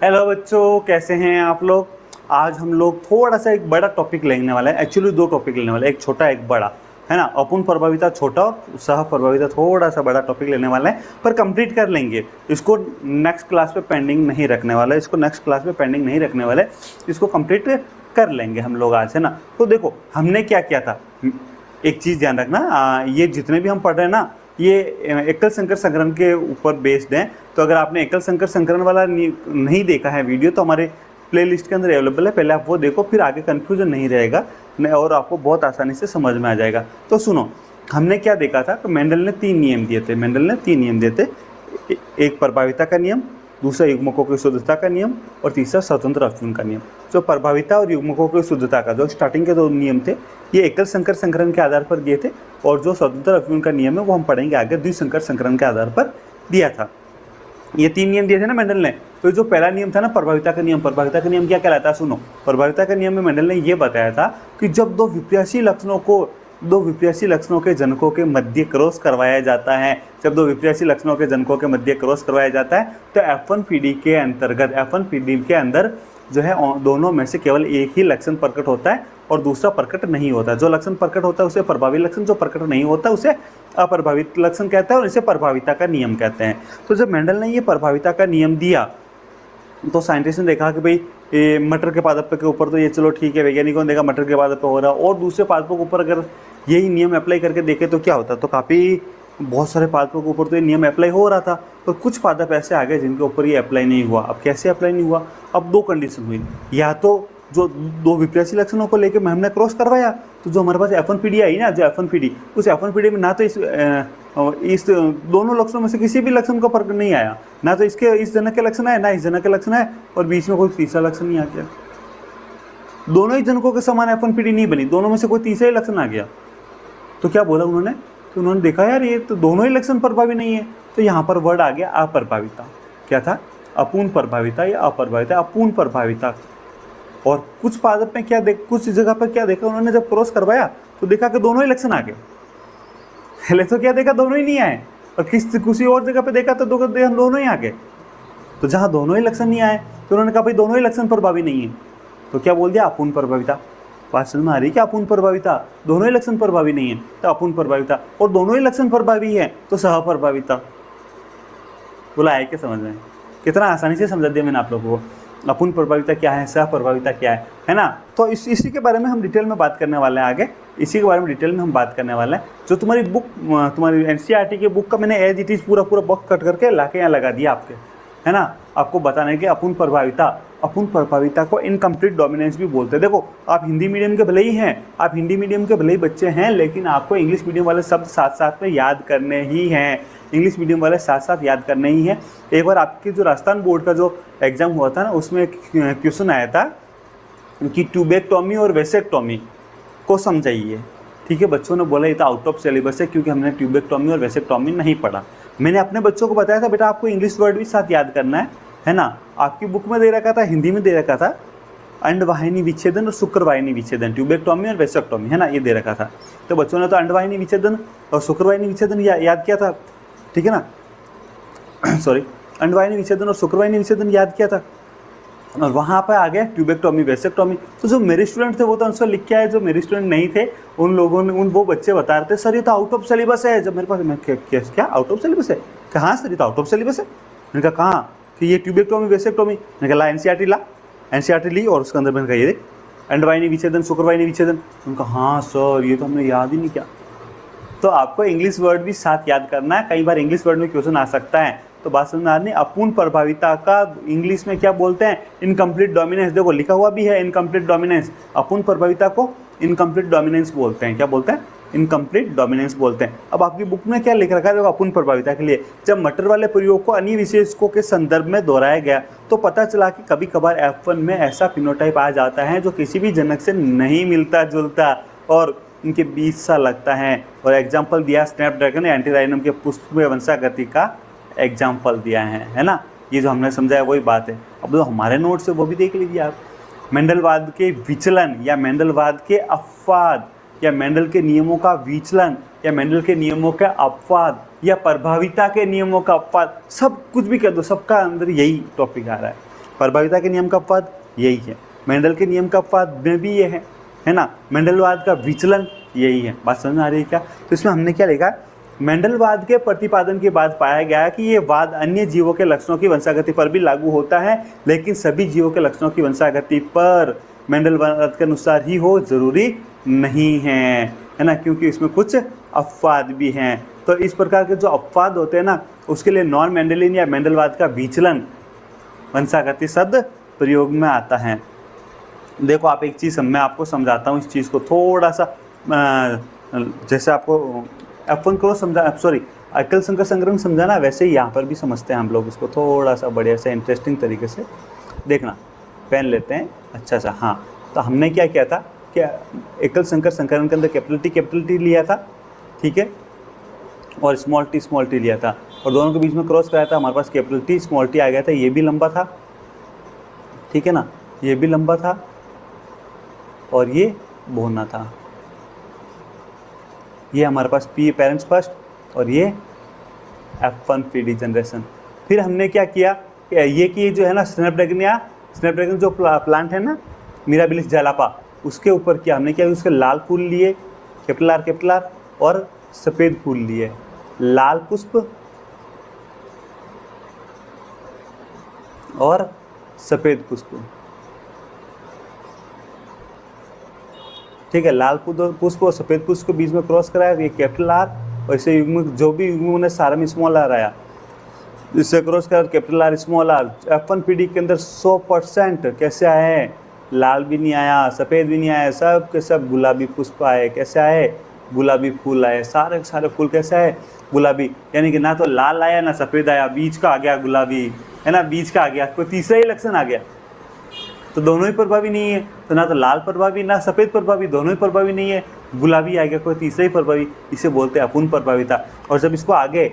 Hello बच्चों, कैसे हैं आप लोग। आज हम लोग थोड़ा सा एक बड़ा टॉपिक लेने वाला है। एक्चुअली दो टॉपिक लेने वाले हैं, एक छोटा एक बड़ा, है ना। अपूर्ण प्रभाविता छोटा और सह प्रभाविता थोड़ा सा बड़ा टॉपिक लेने वाला है, पर कंप्लीट कर लेंगे इसको। नेक्स्ट क्लास पे पेंडिंग नहीं रखने वाला है, इसको नेक्स्ट क्लास पे पेंडिंग नहीं रखने वाले, इसको कंप्लीट कर लेंगे हम लोग आज, है ना। तो देखो हमने क्या किया था, एक चीज़ ध्यान रखना, ये जितने भी हम पढ़ रहे हैं ना, ये एकल संकर संकरण के ऊपर बेस्ड है। तो अगर आपने एकल संकर संकरण वाला नहीं देखा है वीडियो, तो हमारे प्लेलिस्ट के अंदर अवेलेबल है, पहले आप वो देखो, फिर आगे कन्फ्यूजन नहीं रहेगा और आपको बहुत आसानी से समझ में आ जाएगा। तो सुनो, हमने क्या देखा था, तो मेंडल ने 3 नियम दिए थे। मेंडल ने 3 नियम दिए थे, एक प्रभाविता का नियम, दूसरा युग्मकों की शुद्धता का नियम और तीसरा स्वतंत्र अवचून का नियम। जो प्रभाविता और युग्मकों की शुद्धता का जो स्टार्टिंग के 2 नियम थे, ये एकल संकर संकरण के आधार पर दिए थे, और जो स्वतंत्र अवचून का नियम है वो हम पढ़ेंगे आगे, द्विसंकर संकरण के आधार पर दिया था। ये 3 नियम दिए थे ना मेंडल ने। तो जो पहला नियम था ना, प्रभाविता का नियम, प्रभाविता का नियम क्या कहलाता है, सुनो। प्रभाविता का नियम में मेंडल ने ये बताया था कि जब दो विप्रासी लक्षणों के जनकों के मध्य क्रॉस करवाया जाता है, जब दो विप्रासी लक्षणों के जनकों के मध्य क्रॉस करवाया जाता है, तो F1 PD के अंतर्गत, F1 PD के अंदर जो है दोनों में से केवल एक ही लक्षण प्रकट होता है और दूसरा प्रकट नहीं होता। जो लक्षण प्रकट होता है उसे प्रभावी लक्षण, जो प्रकट नहीं होता उसे अप्रभावित लक्षण कहते हैं, और इसे प्रभाविता का नियम कहते हैं। तो जब मेंडल ने ये प्रभाविता का नियम दिया, तो साइंटिस्ट ने देखा कि भाई ये मटर के पादप के ऊपर तो ये चलो ठीक है, वैज्ञानिकों ने देखा मटर के पादप हो रहा, और दूसरे पादपों के ऊपर अगर यही नियम अप्लाई करके देखे तो क्या होता। तो काफ़ी बहुत सारे पादपों के ऊपर तो ये नियम अप्लाई हो रहा था, पर कुछ पादप ऐसे आ गए जिनके ऊपर ये अप्लाई नहीं हुआ। अब कैसे अप्लाई नहीं हुआ, अब 2 कंडीशन हुई, या तो जो 2 विप्रासी लक्षणों को लेकर हमने क्रॉस करवाया, तो जो हमारे पास F1 PD आई ना, जो F1 PD, उस F1 PD में ना तो इस दोनों लक्षणों में से किसी भी लक्षण का फर्क नहीं आया, ना तो इसके इस जनक के लक्षण है, ना इस जनक के लक्षण है, और बीच में कोई तीसरा लक्षण नहीं आ गया। दोनों ही जनकों के समान F1 PD नहीं बनी, दोनों में से कोई तीसरा ही लक्षण आ गया। तो क्या बोला उन्होंने, तो उन्होंने देखा यार ये तो दोनों ही लक्षण प्रभावी नहीं है, तो यहाँ पर वर्ड आ गया अप्रभाविता। क्या था, अपूर्ण प्रभाविता या अप्रभाविता, अपूर्ण प्रभाविता। और कुछ पादप में क्या कुछ जगह पर क्या देखा उन्होंने, जब क्रॉस करवाया तो देखा कि दोनों ही लक्षण आ गए। पहले तो क्या देखा, दोनों ही नहीं आए, और किसी और जगह पे देखा तो दोनों ही आ गए। तो जहाँ दोनों ही लक्षण नहीं आए तो उन्होंने कहा भाई दोनों ही लक्षण प्रभावी नहीं है, तो क्या बोल दिया, अपूर्ण प्रभाविता। बात समझ में आ रही है क्या, अपूर्ण प्रभाविता, दोनों ही लक्षण प्रभावी नहीं है तो अपूर्ण प्रभाविता, और दोनों ही लक्षण प्रभावी है तो सह प्रभाविता। बोला है क्या समझ में, कितना आसानी से समझा दिया मैंने आप लोगों को। अपूर्ण प्रभाविता क्या है, सह प्रभाविता क्या है ना। तो इसी के बारे में हम डिटेल में बात करने वाले हैं आगे, इसी के बारे में डिटेल में हम बात करने वाले हैं। जो तुम्हारी बुक, तुम्हारी NCERT की बुक का मैंने एज इट इज़ पूरा बॉक्स कट करके लाके यहाँ लगा दिया आपके, है ना, आपको बताने के अपूर्ण प्रभाविता को इनकम्प्लीट डोमिनेंस भी बोलते हैं। देखो आप हिंदी मीडियम के भले ही हैं, आप हिंदी मीडियम के भले ही बच्चे हैं, लेकिन आपको इंग्लिश मीडियम वाले शब्द साथ साथ में याद करने ही हैं, इंग्लिश मीडियम वाले साथ साथ याद करने ही हैं। एक बार आपके जो राजस्थान बोर्ड का जो एग्ज़ाम हुआ था ना, उसमें क्वेश्चन आया था कि ट्यूबेक्टोमी और वेसेक्टोमी को समझाइए। ठीक है, बच्चों ने बोला ये तो आउट ऑफ सिलेबस है, क्योंकि हमने ट्यूबेक्टोमी और वेसेक्टोमी नहीं पढ़ा। मैंने अपने बच्चों को बताया था, बेटा आपको इंग्लिश वर्ड भी साथ याद करना है ना। आपकी बुक में दे रखा था, हिंदी में दे रखा था, अंडवाहिनी विच्छेदन और शुक्रवाहिनी विच्छेदन, ट्यूबेक्टोमी और वेसेक्टोमी, है ना, ये दे रखा था। तो बच्चों ने तो अंडवाहिनी विच्छेदन और शुक्रवाहिनी विच्छेदन याद किया था, ठीक है ना सॉरी, अंडवाहिनी विच्छेदन और शुक्रवाहिनी विच्छेदन याद किया था, और वहाँ पर आ गया ट्यूबेक्टोमी वेसेक्टोमी। तो जो मेरे स्टूडेंट थे वो तो आंसर लिख के आए, जो मेरे स्टूडेंट नहीं थे उन लोगों ने, वो बच्चे बता रहे थे सर ये तो आउट ऑफ सिलेबस है। जब मेरे पास, मैं क्या आउट ऑफ सिलेबस है, कहाँ सर ये तो आउट ऑफ सिलेबस है। मैंने कहा कहाँ, कि ये ट्यूबेक्टोमी वेसेक्टोमी। मैंने कहा ला NCERT ली, और उसके अंदर मैंने कहा ये देख अंडवाहिनी विच्छेदन शुक्रवाहिनी विच्छेदन। उनका हाँ सर ये तो हमने याद ही नहीं किया। तो आपको इंग्लिश वर्ड भी साथ याद करना है, कई बार इंग्लिश वर्ड में क्वेश्चन आ सकता है। तो बात समझ में आ रही, अपूर्ण प्रभाविता का इंग्लिश में क्या बोलते हैं, इनकम्प्लीट डोमिनेंस। देखो लिखा हुआ भी है इनकम्प्लीट डोमिनेंस, अपूर्ण प्रभाविता को इनकम्प्लीट डोमिनेंस बोलते हैं। क्या बोलते हैं, इनकम्प्लीट डोमिनेंस बोलते हैं। अब आपकी बुक में क्या लिख रखा है, देखो अपूर्ण प्रभाविता के लिए जब मटर वाले प्रयोग को अन्य विशेषकों के संदर्भ में दोहराया गया, तो पता चला कि कभी कभार F1 में ऐसा फिनोटाइप आ जाता है जो किसी भी जनक से नहीं मिलता जुलता और इनके बीच सा लगता है। और एग्जाम्पल दिया स्नैपड्रैगन एंटीराइनम के पुष्प में वंशागति का एग्जाम्पल दिया है ना। ये जो हमने समझाया वही बात है। अब जो हमारे नोट से वो भी देख लीजिए आप। मेंडलवाद के विचलन या मेंडलवाद के अपवाद या मेंडल के नियमों का विचलन या मेंडल के नियमों का अपवाद या प्रभाविता के नियमों का अपवाद, सब कुछ भी कह दो, सबका अंदर यही टॉपिक आ रहा है। प्रभाविता के नियम का अपवाद यही है, मेंडल के नियम का अपवाद में भी ये है ना, मेंडलवाद का विचलन यही है। बात समझ में आ रही है क्या? तो इसमें हमने क्या लिखा, मेंडलवाद के प्रतिपादन के बाद पाया गया कि ये वाद अन्य जीवों के लक्षणों की वंशागति पर भी लागू होता है, लेकिन सभी जीवों के लक्षणों की वंशागति पर मेंडलवाद के अनुसार ही हो जरूरी नहीं है ना, क्योंकि इसमें कुछ अपवाद भी हैं। तो इस प्रकार के जो अपवाद होते हैं ना, उसके लिए नॉन मेंडलिन या मेंडलवाद का विचलन वंशागति शब्द प्रयोग में आता है। देखो आप एक चीज़ मैं आपको समझाता हूँ, इस चीज़ को थोड़ा सा जैसे आपको अपन को समझा, सॉरी एकल संकर संग्रह में समझाना, वैसे ही यहाँ पर भी समझते हैं हम लोग इसको थोड़ा सा बढ़िया से इंटरेस्टिंग तरीके से। देखना, पेन लेते हैं अच्छा सा। हाँ, तो हमने क्या किया था कि एकल संकर संकरण के अंदर कैपिटल टी लिया था, ठीक है, और स्मॉल टी लिया था, और दोनों के बीच में क्रॉस कराया था, हमारे पास कैपिटल टी स्मॉल टी आ गया था। ये भी लंबा था, ठीक है ना, ये भी लंबा था और ये बोना था। ये हमारे पास पी पेरेंट्स फर्स्ट और ये F1 पीडी जनरेशन। फिर हमने क्या किया, ये कि जो है ना स्नैपड्रैगन जो प्लांट है ना, मिराबिलिस जालापा, उसके ऊपर क्या हमने किया, उसके लाल फूल लिए कैपिटल आर और सफ़ेद फूल लिए, लाल पुष्प और सफ़ेद पुष्प, ठीक है, लाल पुष्प और सफ़ेद पुष्प के बीच में क्रॉस कराया, ये कैपिटल आर, और इसे युग्म जो भी युग्म ने सारा में स्मॉल आर आया, इससे क्रॉस कर capital R small R. F1 पीडी के अंदर 100% कैसे आए, लाल भी नहीं आया, सफ़ेद भी नहीं आया, सब के सब गुलाबी पुष्प आए। कैसे आए, गुलाबी फूल आए, सारे सारे फूल कैसे आए, गुलाबी, यानी कि ना तो लाल आया ना सफ़ेद आया, बीच का आ गया गुलाबी, है ना, बीच का आ गया, कोई तीसरा ही लक्षण आ गया, तो दोनों ही प्रभावी नहीं है, तो ना तो लाल प्रभावी ना सफ़ेद प्रभावी, दोनों ही प्रभावी नहीं है, गुलाबी आ गया, कोई तीसरा ही प्रभावी, इसे बोलते हैं अपूर्ण प्रभाविता। और जब इसको आगे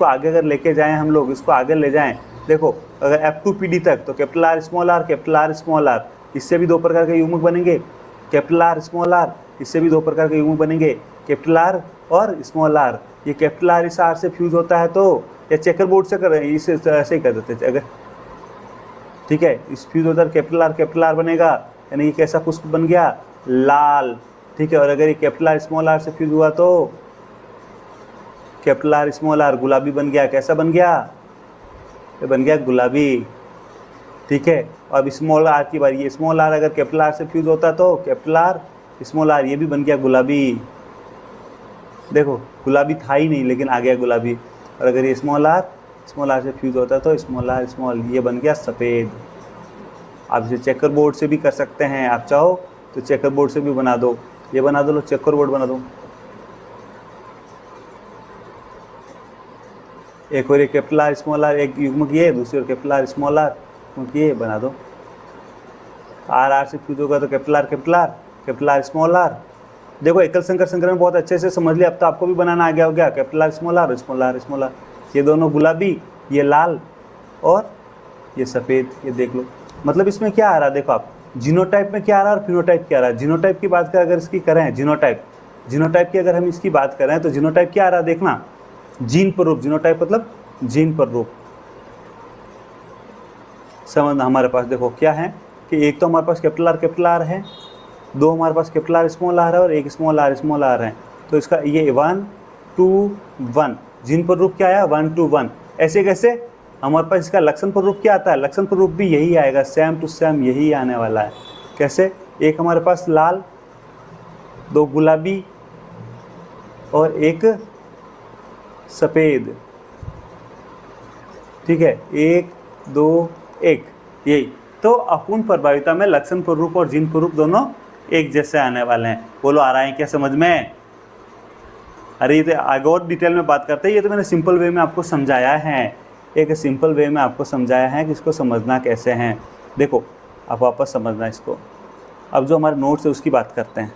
अगर लेके जाएं हम लोग, इसको आगे ले जाएं, देखो अगर F2 पीडी तक, तो कैपिटल आर स्मॉल आर, इससे भी दो प्रकार के युग्मक बनेंगे, कैपिटल आर स्मॉल आर, इससे भी दो प्रकार के युग्मक बनेंगे, कैपिटल आर और स्मॉल आर। ये कैपिटल आर इस आर से फ्यूज होता है, तो या चेकर बोर्ड से कर, इसे ऐसे ही कर देते हैं अगर, ठीक है, इस फ्यूज होता है कैपिटल आर बनेगा, यानी ये कैसा पुष्प बन गया, लाल, ठीक है। और अगर ये कैपिटल आर स्मॉल आर से फ्यूज हुआ तो कैपिटल आर स्मॉल आर गुलाबी बन गया, कैसा बन गया, ये बन गया गुलाबी, ठीक है। अब स्मॉल आर की बारी, ये स्मॉल आर अगर कैपिटल आर से फ्यूज होता तो कैपिटल आर स्मॉल आर, ये भी बन गया गुलाबी, देखो गुलाबी था ही नहीं लेकिन आ गया गुलाबी। और अगर ये स्मॉल आर से फ्यूज होता तो स्मॉल आर स्मॉल, ये बन गया सफ़ेद। आप इसे चेकर बोर्ड से भी कर सकते हैं, आप चाहो तो चेकर बोर्ड से भी बना दो, ये बना दो, लो चेकर बोर्ड बना दो। एक और कैपिटल आर स्मॉल आर, एक युग्मक ये, दूसरी ओर कैपिटल आर स्मॉल आर, ये बना दो। आर से फ्यूज होगा तो कैपिटल आर स्मॉल आर। देखो एकल संकर संग्रह में बहुत अच्छे से समझ लिया, अब तो आपको भी बनाना आ गया हो गया, कैपिटल आर स्मॉल आर, ये दोनों गुलाबी, ये लाल और ये सफ़ेद, ये देख लो। मतलब इसमें क्या आ रहा है, देखो आप जीनोटाइप में क्या आ रहा है और फिनोटाइप क्या आ रहा है। जीनोटाइप की बात अगर इसकी करें, जीनोटाइप की अगर हम इसकी बात करें तो जीनोटाइप क्या आ रहा है, देखना, जीन पर रूप, जीनोटाइप मतलब जीन पर रूप संबंध हमारे पास देखो क्या है कि एक तो हमारे पास कैपिटल आर है, दो हमारे पास कैपिटल आर स्मॉल आर है और एक स्मॉल आर है। तो इसका ये 1 to 1 जीन पर रूप क्या आया, 1 to 1। ऐसे कैसे हमारे पास इसका लक्षण पर रूप क्या आता है, लक्षण पर रूप भी यही आएगा, सेम टू सेम यही आने वाला है। कैसे, एक हमारे पास लाल, दो गुलाबी और एक सफ़ेद, ठीक है, 1 2 1, यही। तो अपूर्ण प्रभाविता में लक्षण पर रूप और जीन पर रूप दोनों एक जैसे आने वाले हैं। बोलो आ रहा है क्या समझ में? अरे ये तो आगे और डिटेल में बात करते हैं, ये तो मैंने सिंपल वे में आपको समझाया है, एक सिंपल वे में आपको समझाया है कि इसको समझना कैसे है। देखो आप वापस समझना इसको। अब जो हमारे नोट्स है उसकी बात करते हैं।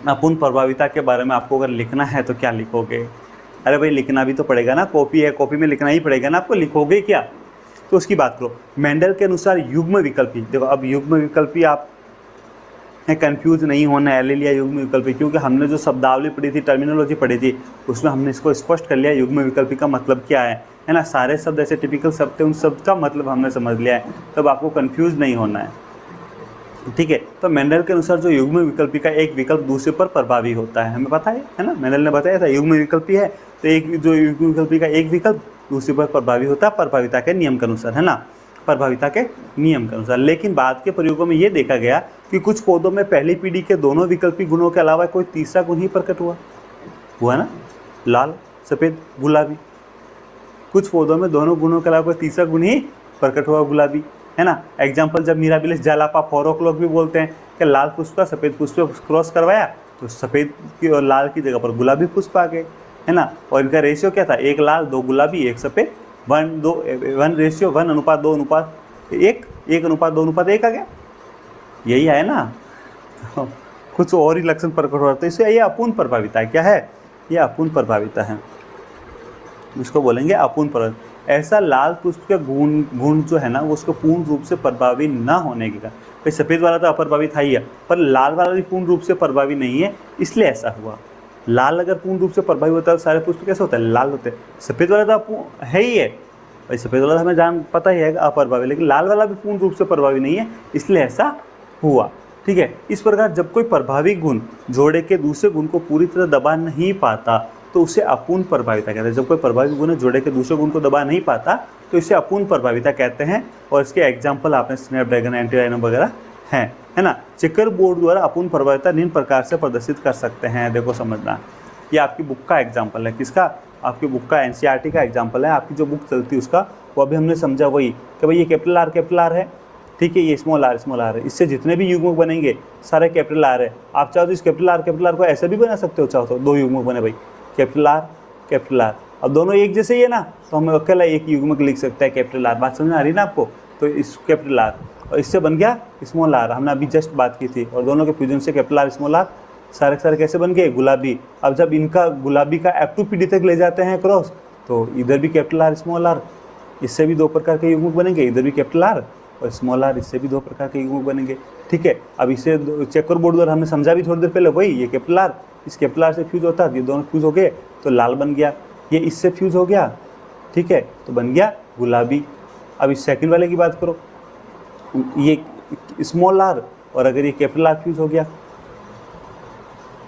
अपूर्ण प्रभाविता के बारे में आपको अगर लिखना है तो क्या लिखोगे? अरे भाई लिखना भी तो पड़ेगा ना, कॉपी है, कॉपी में लिखना ही पड़ेगा ना आपको, लिखोगे क्या? तो उसकी बात करो। मेंडल के अनुसार युग्म विकल्पी, देखो अब युग्म विकल्पी आप कंफ्यूज नहीं होना है एलिल या युग्म विकल्पी, क्योंकि हमने जो शब्दावली पढ़ी थी, टर्मिनोलॉजी पढ़ी थी, उसमें हमने इसको स्पष्ट कर लिया युग्म विकल्पी का मतलब क्या है ना। सारे शब्द ऐसे टिपिकल शब्द थे, उन शब्द का मतलब हमने समझ लिया है, तब आपको कंफ्यूज नहीं होना है, ठीक है। तो मेंडल के अनुसार जो युग्म विकल्पी का एक विकल्प दूसरे पर प्रभावी होता है, हमें पता है ना, मेंडल ने बताया था युग्म विकल्पी है तो एक जो युग्म विकल्पी का एक विकल्प दूसरे पर प्रभावी होता है प्रभाविता के नियम के अनुसार, है ना, प्रभाविता के नियम के अनुसार। लेकिन बाद के प्रयोगों में ये देखा गया कि कुछ पौधों में पहली पीढ़ी के दोनों विकल्पी गुणों के अलावा कोई तीसरा गुण ही प्रकट हुआ ना, लाल, सफ़ेद, गुलाबी। कुछ पौधों में दोनों गुणों के अलावा कोई तीसरा गुण ही प्रकट हुआ, गुलाबी, है ना। एग्जाम्पल, जब मिराबिलिस जालापा 4 o'clock भी बोलते हैं कि लाल पुष्प का सफ़ेद पुष्प क्रॉस करवाया तो सफ़ेद की और लाल की जगह पर गुलाबी पुष्प आ गए, है ना। और इनका रेशियो क्या था, 1 लाल 2 गुलाबी 1 सफ़ेद, 1 रेशियो 1:2:1, 1:2:1 आ गया, यही है ना। कुछ और ही लक्षण प्रकट हो रहा था, इससे ये अपूर्ण प्रभाविता है। क्या है ये? अपूर्ण प्रभाविता है, इसको बोलेंगे अपूर्ण प्रभाविता। ऐसा लाल पुष्प के गुण जो है ना, वो उसको पूर्ण रूप से प्रभावी न होने के कारण, भाई सफ़ेद वाला तो अप्रभावी था ही है, पर लाल वाला भी पूर्ण रूप से प्रभावी नहीं है, इसलिए ऐसा हुआ। लाल अगर पूर्ण रूप से प्रभावी होता है तो सारे पुष्प कैसे होते हैं, लाल होते हैं। सफ़ेद वाला तो है ही है भाई, सफ़ेद वाला हमें जान पता ही है अप्रभावी, लेकिन लाल वाला भी पूर्ण रूप से प्रभावी नहीं है, इसलिए ऐसा हुआ, ठीक है। इस प्रकार जब कोई प्रभावी गुण जोड़े के दूसरे गुण को पूरी तरह दबा नहीं पाता तो उसे अपूर्ण प्रभाविता कहते हैं। जब कोई प्रभावी गुण जोड़े के दूसरे गुण को दबा नहीं पाता तो इसे अपूर्ण प्रभाविता कहते हैं। और इसके एग्जाम्पल आपने स्नैपड्रैगन, एंटीराइनम वगैरह हैं, है ना। चेकर बोर्ड द्वारा अपूर्ण प्रभाविता निम्न प्रकार से प्रदर्शित कर सकते हैं, देखो समझना। ये आपकी बुक का एग्जाम्पल है, किसका? आपकी बुक का, एनसीईआरटी का एग्जाम्पल है। आपकी जो बुक चलती है उसका, वो अभी हमने समझा वही कि भाई ये कैपिटल आर है, ठीक है, ये स्मॉल आर है। इससे जितने भी युग्मक बनेंगे सारे कैपिटल आर है। आप चाहो तो इस कैपिटल आर को ऐसे भी बना सकते हो, चाहो तो 2 युग्मक बने भाई, कैपिटल आर। अब दोनों एक जैसे ही है ना, तो हम अकेला एक युग्मक लिख सकते हैं कैपिटल आर। बात समझ में आ रही है ना आपको? तो इस कैपिटल आर और इससे बन गया स्मॉल आर, हमने अभी जस्ट बात की थी। और दोनों के फ्यूजन से कैपिटल आर स्मॉल आर सारे कैसे बन गए, गुलाबी। अब जब इनका गुलाबी का F2 PD तक ले जाते हैं क्रॉस, तो इधर भी कैपिटल आर स्मॉल आर, इससे भी 2 प्रकार के युग्मक बनेंगे, इधर भी कैपिटल आर और स्मॉल आर, इससे भी 2 प्रकार के युग्मक बनेंगे, ठीक है। अब इसे चेकर बोर्ड द्वारा हमने समझा भी थोड़ी देर पहले, वही ये कैपिटल आर इस कैपिटल आर से फ्यूज होता है, ये दोनों फ्यूज हो गए तो लाल बन गया, ये इससे फ्यूज हो गया, ठीक है, तो बन गया गुलाबी। अब इस सेकंड वाले की बात करो, ये स्मॉल आर और अगर ये कैपिटल आर फ्यूज हो गया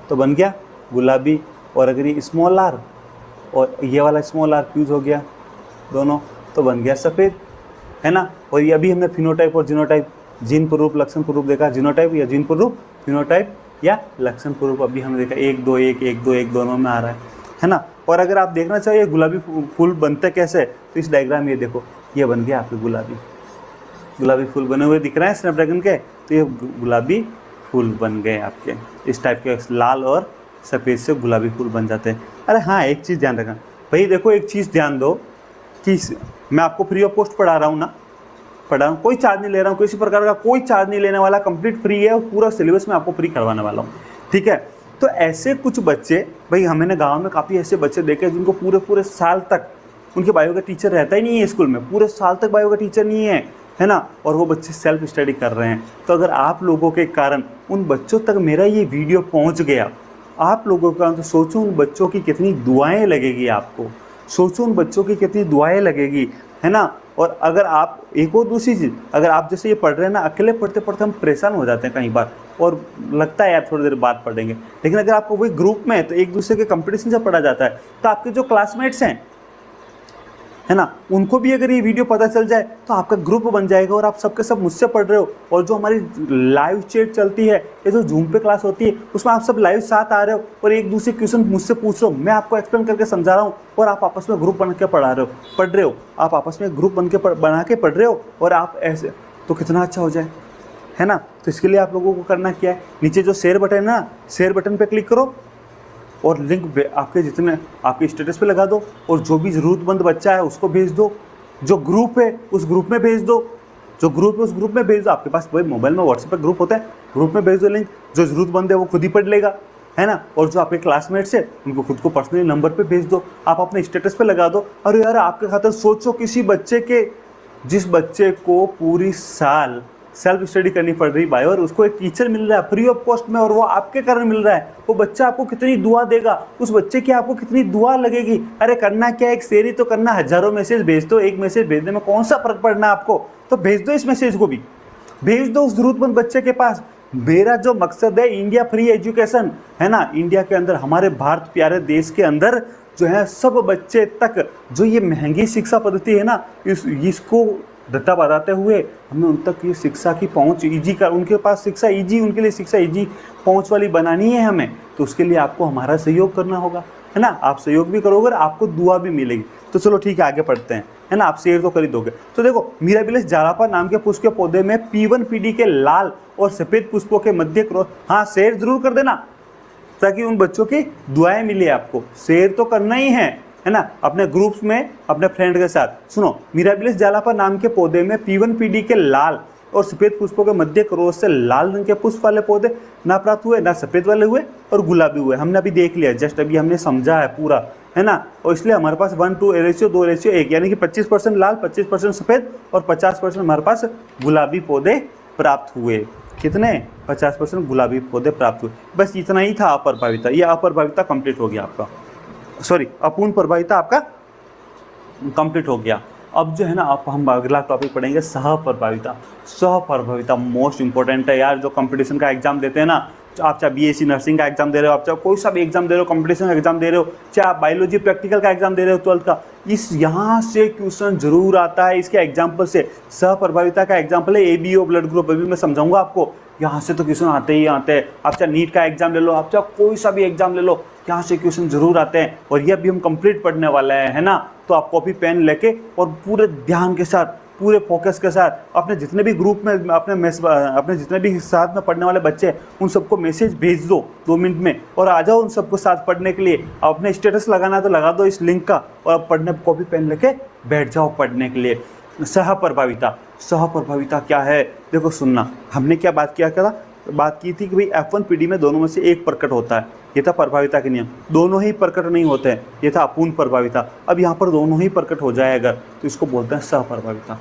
तो बन गया गुलाबी। और अगर ये स्मॉल आर और ये वाला स्मॉल आर फ्यूज हो गया दोनों, तो बन गया सफ़ेद, है ना। और ये अभी हमने फिनोटाइप और जीनोटाइप, जीन स्वरूप लक्षण स्वरूप देखा, जीनोटाइप या जीन स्वरूप, फिनोटाइप या लक्षण स्वरूप अभी हमने देखा, 1 2 1 1 2 1 दोनों में आ रहा है ना। और अगर आप देखना चाहिए गुलाबी फूल बनते कैसे, तो इस डायग्राम ये देखो, ये बन गया आपके गुलाबी फूल बने हुए दिख रहे हैं स्नैपड्रैगन के, तो ये गुलाबी फूल बन गए आपके। इस टाइप के लाल और सफ़ेद से गुलाबी फूल बन जाते हैं। अरे हाँ, एक चीज़ ध्यान रखना भाई, देखो एक चीज़ ध्यान दो कि मैं आपको फ्री ऑफ कॉस्ट पढ़ा रहा हूँ ना, कोई चार्ज नहीं ले रहा हूँ, किसी प्रकार का कोई चार्ज नहीं लेने वाला, कंप्लीट फ्री है और पूरा सिलेबस में आपको फ्री करवाने वाला हूँ, ठीक है। तो ऐसे कुछ बच्चे भाई, हमने गांव में काफ़ी ऐसे बच्चे देखे जिनको पूरे साल तक उनके बायो का टीचर रहता ही नहीं है स्कूल में, पूरे साल तक बायो का टीचर नहीं है ना, और वो बच्चे सेल्फ स्टडी कर रहे हैं। तो अगर आप लोगों के कारण उन बच्चों तक मेरा ये वीडियो पहुँच गया, आप लोगों का, तो सोचो उन बच्चों की कितनी दुआएँ लगेगी आपको, सोचो उन बच्चों की कितनी दुआएँ लगेगी, है ना। और अगर आप, एक और दूसरी चीज़, अगर आप जैसे ये पढ़ रहे हैं ना, अकेले पढ़ते पढ़ते हम परेशान हो जाते हैं कई बार और लगता है यार थोड़ी देर बाद पढ़ेंगे, लेकिन अगर आपको वही ग्रुप में है तो एक दूसरे के कंपटीशन से पढ़ा जाता है। तो आपके जो क्लासमेट्स हैं, है ना, उनको भी अगर ये वीडियो पता चल जाए तो आपका ग्रुप बन जाएगा और आप सबके सब मुझसे पढ़ रहे हो। और जो हमारी लाइव चैट चलती है, ये जो जूम पे क्लास होती है, उसमें आप सब लाइव साथ आ रहे हो और एक दूसरे क्वेश्चन मुझसे पूछ रहे हो, मैं आपको एक्सप्लेन करके समझा रहा हूँ और आप आपस में ग्रुप बन के पढ़ रहे हो, आप आपस में ग्रुप बना के पढ़ रहे हो और आप ऐसे, तो कितना अच्छा हो जाए, है ना। तो इसके लिए आप लोगों को करना क्या है, नीचे जो शेयर बटन है ना, शेयर बटन पर क्लिक करो और लिंक आपके जितने आपके स्टेटस पे लगा दो और जो भी ज़रूरतमंद बच्चा है उसको भेज दो, जो ग्रुप है उस ग्रुप में भेज दो, जो ग्रुप है उस ग्रुप में भेज दो। आपके पास वही मोबाइल में व्हाट्सएप पे ग्रुप होता है, ग्रुप में भेज दो लिंक, जो ज़रूरतमंद है वो खुद ही पढ़ लेगा, है ना। और जो आपके क्लासमेट्स है उनको खुद को पर्सनली नंबर पर भेज दो, आप अपने स्टेटस पर लगा दो। अरे यार, आपके खातिर सोचो, किसी बच्चे के, जिस बच्चे को पूरी साल सेल्फ स्टडी करनी पड़ रही भाई, और उसको एक टीचर मिल रहा है फ्री ऑफ कॉस्ट में, और वो आपके कारण मिल रहा है। वो बच्चा आपको कितनी दुआ देगा, उस बच्चे की आपको कितनी दुआ लगेगी। अरे करना क्या है, एक शेर ही तो करना, हजारों मैसेज भेज दो, एक मैसेज भेजने में कौन सा फर्क पड़ना है आपको, तो भेज दो इस मैसेज को भी, भेज दो उस जरूरतमंद बच्चे के पास। मेरा जो मकसद है इंडिया फ्री एजुकेशन है ना, इंडिया के अंदर, हमारे भारत प्यारे देश के अंदर जो है सब बच्चे तक जो ये महंगी शिक्षा पद्धति है ना, इसको दत्ता बताते हुए हमें उन तक ये शिक्षा की पहुंच ईजी कर, उनके पास शिक्षा ईजी, उनके लिए शिक्षा ईजी पहुंच वाली बनानी है हमें। तो उसके लिए आपको हमारा सहयोग करना होगा, है ना। आप सहयोग भी करोगे और आपको दुआ भी मिलेगी। तो चलो ठीक है, आगे पढ़ते हैं, है ना। आप शेयर तो कर ही दोगे। तो देखो, मिराबिलिस जारापा नाम के पुष्प के पौधे में P1 PD के लाल और सफेद पुष्पों के मध्य क्रॉस, हाँ शेयर जरूर कर देना ताकि उन बच्चों की दुआएं मिले आपको। शेयर तो करना ही है ना, अपने ग्रुप्स में अपने फ्रेंड के साथ। सुनो, मिराबिलिस जारापा नाम के पौधे में P1 PD के लाल और सफेद पुष्पों के मध्य क्रॉस से लाल रंग के पुष्प वाले पौधे ना प्राप्त हुए, ना सफेद वाले हुए और गुलाबी हुए। हमने अभी देख लिया, जस्ट अभी हमने समझा है पूरा, है ना। और इसलिए हमारे पास 1:2:1 यानी कि 25% लाल, 25% सफेद और 50% हमारे पास गुलाबी पौधे प्राप्त हुए। कितने? 50% गुलाबी पौधे प्राप्त हुए। बस इतना ही था अप्रभाविता। ये अप्रभाविता कंप्लीट हो गया आपका, सॉरी अपूर्ण प्रभाविता आपका कंप्लीट हो गया। अब जो है ना, अब हम अगला टॉपिक पढ़ेंगे सहप्रभाविता। सहप्रभाविता मोस्ट इंपॉर्टेंट है यार। जो कंपटीशन का एग्जाम देते हैं ना, आप चाहे BSc नर्सिंग का एग्जाम दे रहे हो, आप चाहे कोई सा भी एग्जाम दे रहे हो, कंपटीशन का एग्जाम दे रहे हो, चाहे आप बायोलॉजी प्रैक्टिकल का एग्जाम दे रहे हो 12th का, इस यहाँ से क्वेश्चन जरूर आता है। इसके एग्जाम्पल से सहप्रभाविता का एग्जाम्पल है ABO ब्लड ग्रुप। अभी मैं समझाऊंगा आपको। यहाँ से तो क्वेश्चन आते ही आते हैं। आप चाहे नीट का एग्जाम ले लो, आप चाहे कोई सा भी एग्जाम ले लो, यहाँ से क्वेश्चन जरूर आते हैं। और ये अभी हम कंप्लीट पढ़ने वाले हैं, है ना। तो आप कॉपी पेन लेके और पूरे ध्यान के साथ, पूरे फोकस के साथ अपने जितने भी ग्रुप में, अपने जितने भी साथ में पढ़ने वाले बच्चे हैं, उन सबको मैसेज भेज दो 2 मिनट में और आ जाओ उन सबको साथ पढ़ने के लिए। अपने स्टेटस लगाना है तो लगा दो इस लिंक का, और आप पढ़ने कॉपी पेन लेके बैठ जाओ पढ़ने के लिए। सहप्रभाविता, सहप्रभाविता क्या है देखो, सुनना। हमने क्या बात की थी कि भाई F1 PD में दोनों में से एक प्रकट होता है। ये था प्रभाविता के नियम। दोनों ही प्रकट नहीं होते हैं, ये था अपूर्ण प्रभाविता। अब यहाँ पर दोनों ही प्रकट हो जाए अगर, तो इसको बोलते हैं सहप्रभाविता।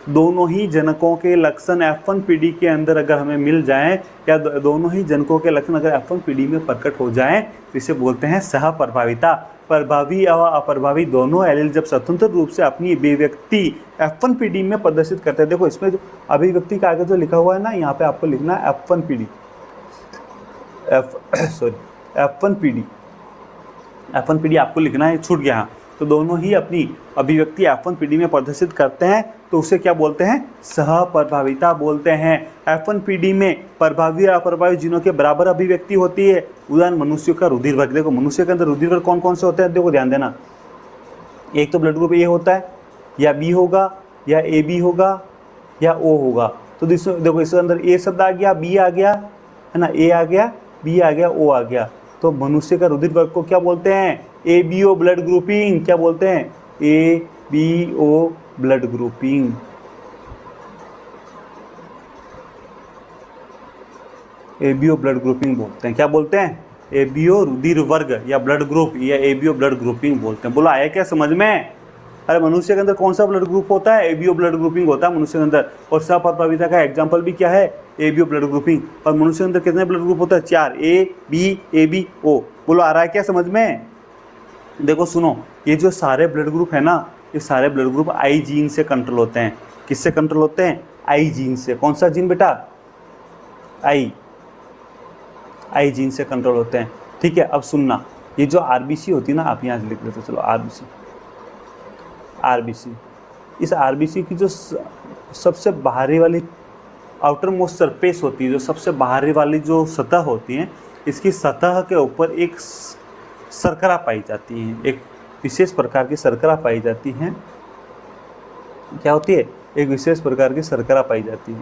दोनों ही जनकों के लक्षण F1 PD के अंदर अगर हमें मिल जाएं, या दोनों ही जनकों के लक्षण अगर F1 PD में प्रकट हो जाएं, तो इसे बोलते हैं सहप्रभाविता। प्रभावी और अप्रभावी दोनों एलील जब स्वतंत्र रूप से अपनी अभिव्यक्ति F1 PD में प्रदर्शित करते हैं। देखो इसमें जो अभिव्यक्ति का आगे जो लिखा हुआ है ना, यहाँ पे आपको लिखना है F1 PD, F1 PD आपको लिखना है, छूट गया। तो दोनों ही अपनी अभिव्यक्ति F1 PD में प्रदर्शित करते हैं, तो उसे क्या बोलते हैं? सहप्रभाविता बोलते हैं। F1 PD में प्रभावी और अप्रभावी जीनों के बराबर अभिव्यक्ति होती है। उदाहरण मनुष्य का रुधिर वर्ग। देखो मनुष्य के अंदर रुधिर वर्ग कौन कौन से होते हैं, देखो ध्यान देना। एक तो ब्लड ग्रुप A होता है, या B होगा, या AB होगा, या O होगा। तो देखो इसके अंदर A शब्द आ गया, B आ गया, है ना, A आ गया, B आ गया, O आ गया। तो मनुष्य का रुधिर वर्ग को क्या बोलते हैं? ABO blood grouping. क्या बोलते हैं? ABO blood grouping. ABO blood grouping बोलते हैं। क्या बोलते हैं? ABO रुधिर वर्ग या ब्लड ग्रुप, या ABO ब्लड ग्रुपिंग बोलते हैं। बोलो आया क्या समझ में? अरे मनुष्य के अंदर कौन सा ब्लड ग्रुप होता है? ABO ब्लड ग्रुपिंग होता है मनुष्य के अंदर। और सहप्रभाविता का एग्जाम्पल भी क्या है? ABO blood grouping. और मनुष्य के अंदर कितने ब्लड ग्रुप होता है? 4, A, B, AB, O। बोलो आ रहा है क्या समझ में? देखो सुनो, ये जो सारे ब्लड ग्रुप है ना, ये सारे ब्लड ग्रुप I जीन से कंट्रोल होते हैं। किससे कंट्रोल होते हैं? I जीन से। कौन सा जीन बेटा? I जीन से कंट्रोल होते हैं। ठीक है, अब सुनना, ये जो RBC होती है ना, आप यहाँ लिख लेते, चलो RBC। इस RBC की जो सबसे बाहरी वाली आउटर मोस्ट सरफेस होती है, जो सबसे बाहरी वाली जो सतह होती है, इसकी सतह के ऊपर एक शर्करा पाई जाती है। एक विशेष प्रकार की शर्करा पाई जाती है। क्या होती है? एक विशेष प्रकार की शर्करा पाई जाती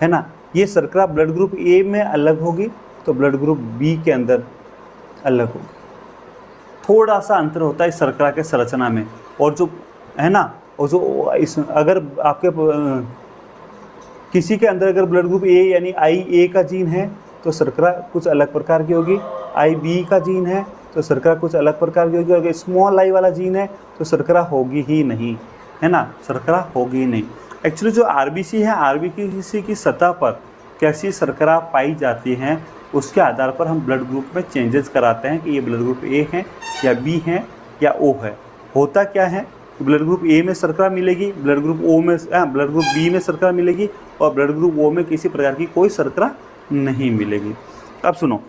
है ना। ये शर्करा ब्लड ग्रुप A में अलग होगी, तो ब्लड ग्रुप B के अंदर अलग होगी। थोड़ा सा अंतर होता है इस शर्करा के संरचना में। और जो है ना, और जो इस अगर आपके किसी के अंदर अगर ब्लड ग्रुप A यानी IA का जीन है, तो शर्करा कुछ अलग प्रकार की होगी। IB का जीन है तो शर्करा कुछ अलग प्रकार की होगी। अगर स्मॉल I वाला जीन है तो शर्करा होगी ही नहीं, है ना, शर्करा होगी ही नहीं। एक्चुअली जो आरबीसी है, आरबीसी की सतह पर कैसी शर्करा पाई जाती हैं उसके आधार पर हम ब्लड ग्रुप में चेंजेस कराते हैं कि ये ब्लड ग्रुप ए है या बी है या ओ है। होता क्या है, ब्लड ग्रुप ए में शर्करा मिलेगी, blood group blood group B में शर्करा मिलेगी और ब्लड ग्रुप ओ में किसी प्रकार की कोई शर्करा नहीं मिलेगी। अब सुनो,